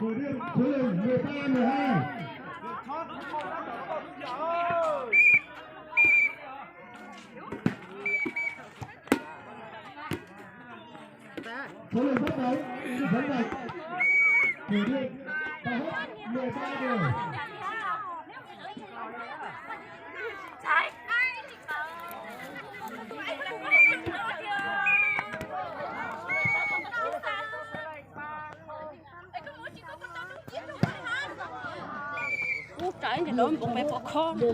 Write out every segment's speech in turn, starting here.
Thủ Điện số lượng 13-12. Số lượng bắt đầu dẫn đầu. Thủ Điện và hết 13 điều. Trái thì đốn bụng mẹ có con. Số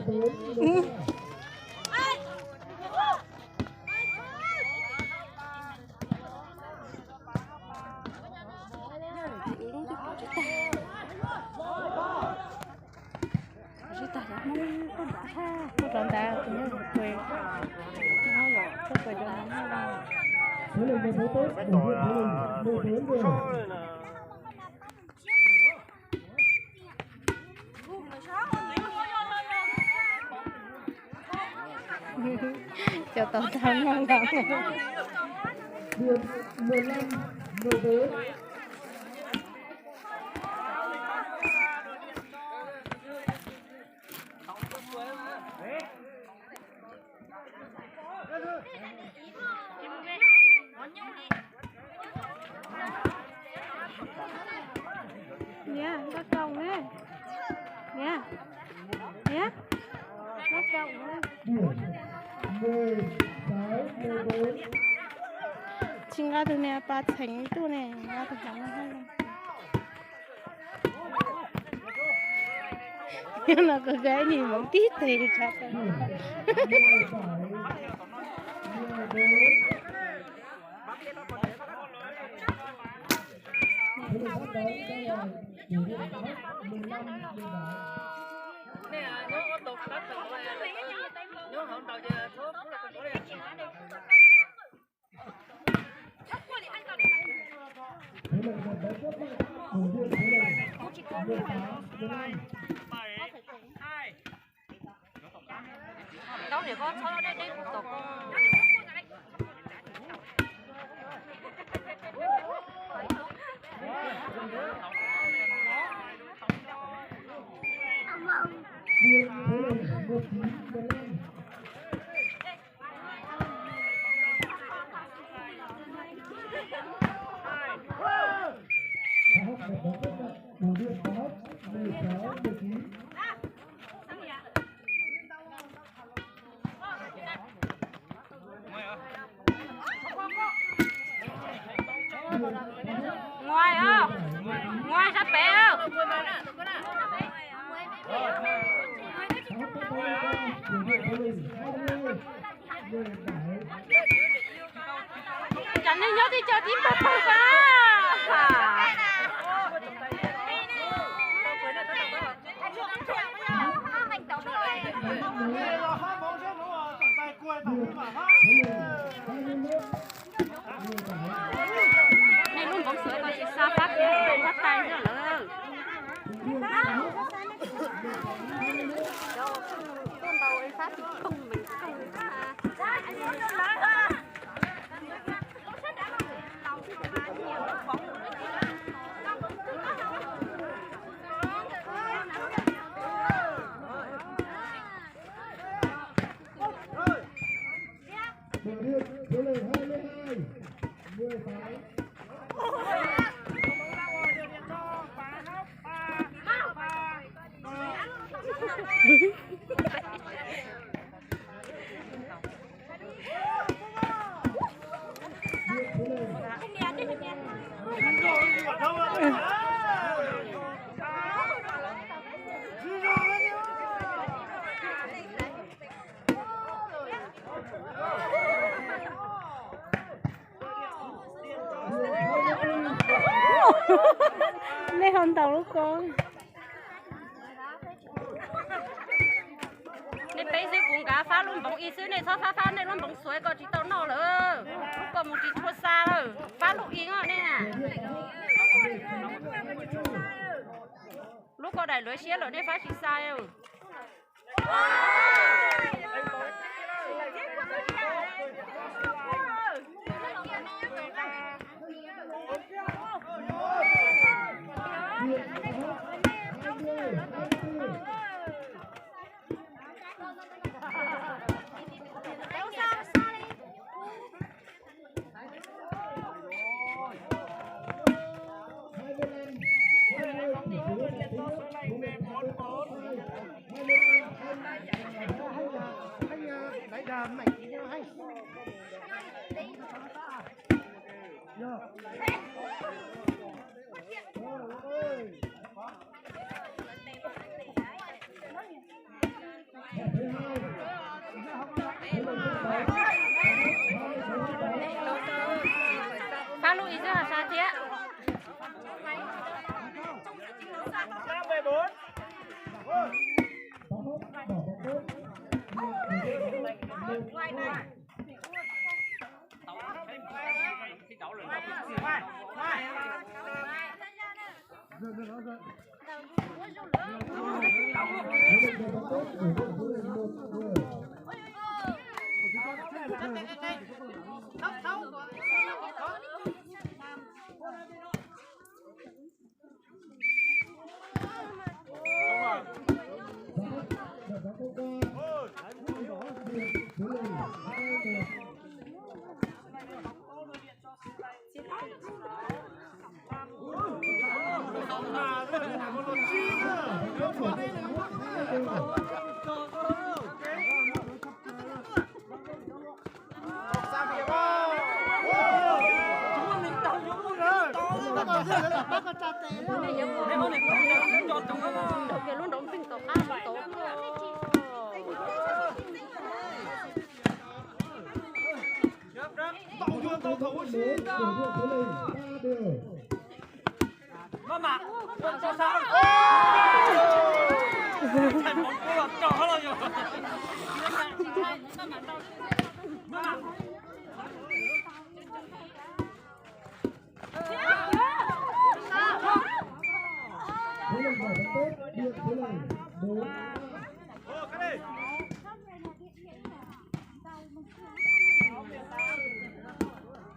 lượng số tốt của Thủ Điện 14 điều. Cho tao thắng ngon lắm. Điện 15-14. Nha, bắt còng đấy. Nha. Nha. Bắt còng đấy. Điểm 16-14. Chính ra từ nè, ba thành tu nè, ra từ thắng hay là. Nhưng mà cái gái nhìn bóng tít thì chắc rồi. Nè, nó có tục đất rồi nó không đầu giờ thuốc là có đây. Đâu để con cho đây đây một tổ ngoài không? Ngoài sắp bể không? Chẳng nên nhớ đi cho tím bột bột à. Này luôn bóng sưởi coi chị sao phát cái phát tay nữa lỡ. Con tàu ấy phát thì không mình không Số lượng 22 18. Đây hòn tàu lúc con. Nên bây giờ cũng cả phá luôn bóng ý xứ này sao phá này luôn bóng suối còn chỉ tao nọ nữa. Còn một tí chua xa rồi. Phá lúc ý ngọ nè. Lúc có đẩy lưới xía rồi nên phá chỉ sai rồi. phá lụi chứ là sao thế? Mama, con cho sao? Thành một cô lập trò rồi. Mama.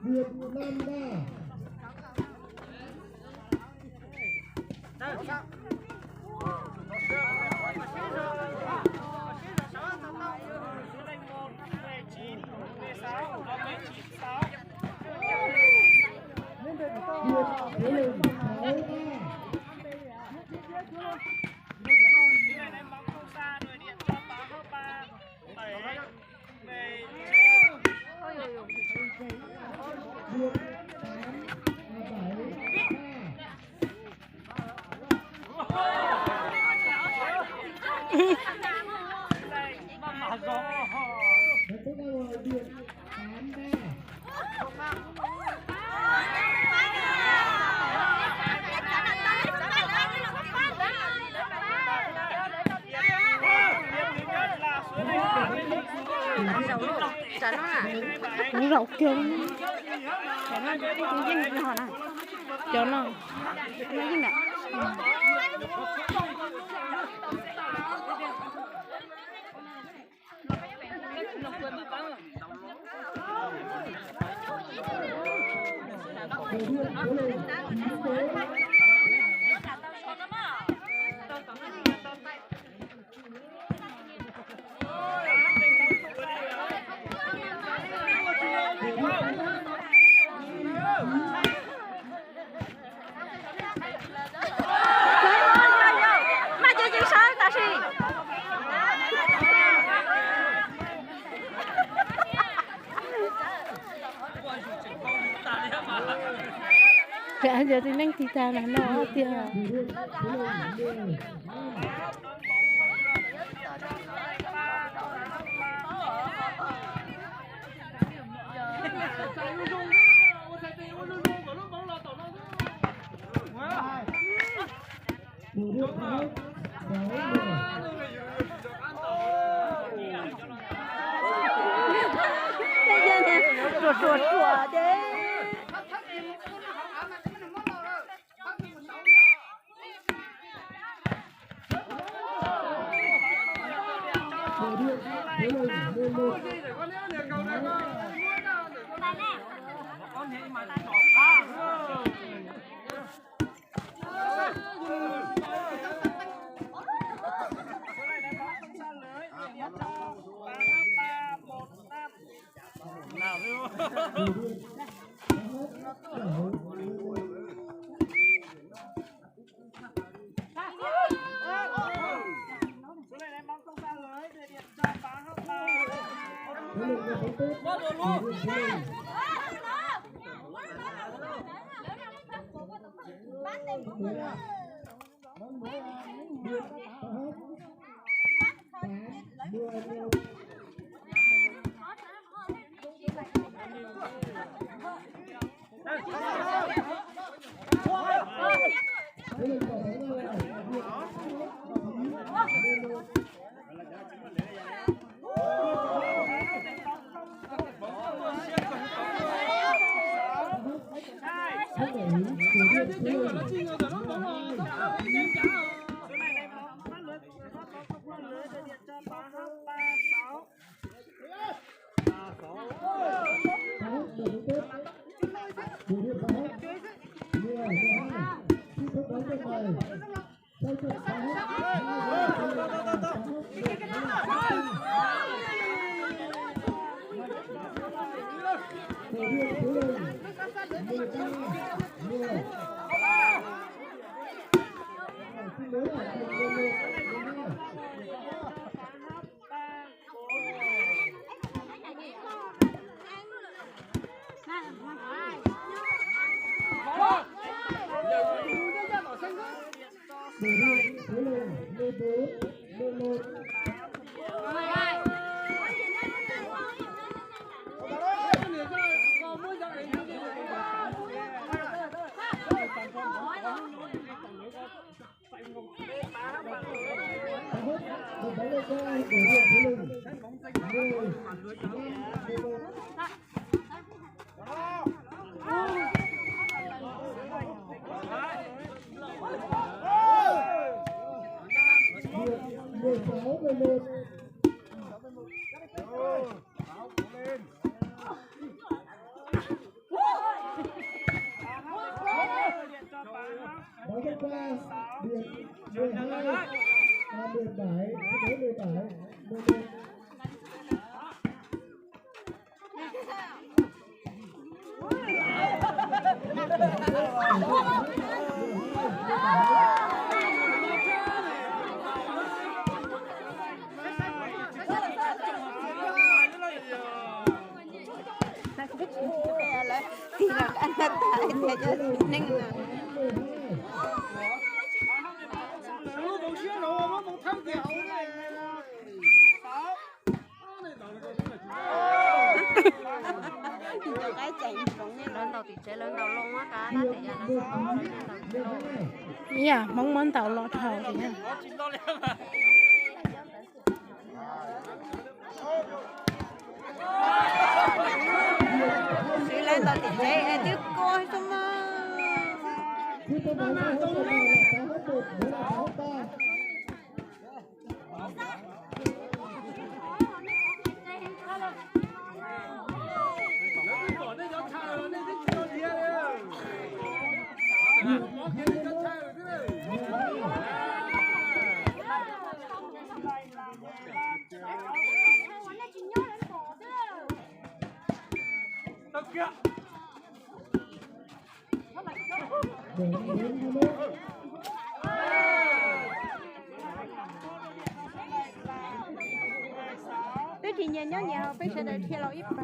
Việt Nam ba. Cũng rộng kêu cho nó dính nó nè cho nó dính nè Dạ giờ thì nâng thì ta là nó tiền chuột đấy. thì là anh ta tại thì cho nên là cái chạy cũng như lên đầu thì chạy lên đầu luôn á cả đó thì giờ nó dạ mong muốn tàu lọt hầu thì nha đi lên đầu thì chạy tiếp coi xong mà biết thì nhìn nhớ nhiều biết sẽ đợi theo ít mà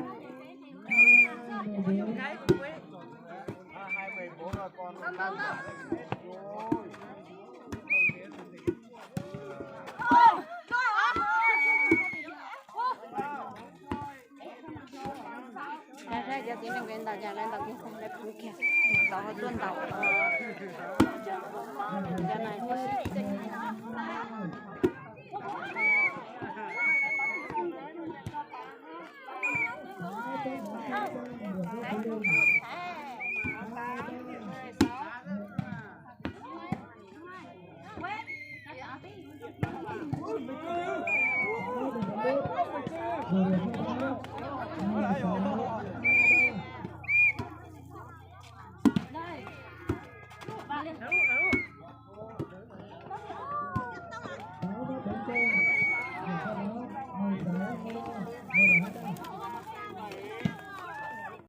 ra giờ thì mình lên tàu nhà lên tàu kia không lên cũng kìa tàu hơi tuôn tàu giờ này Hãy subscribe cho kênh Ghiền Mì Gõ để không bỏ lỡ những video hấp dẫn.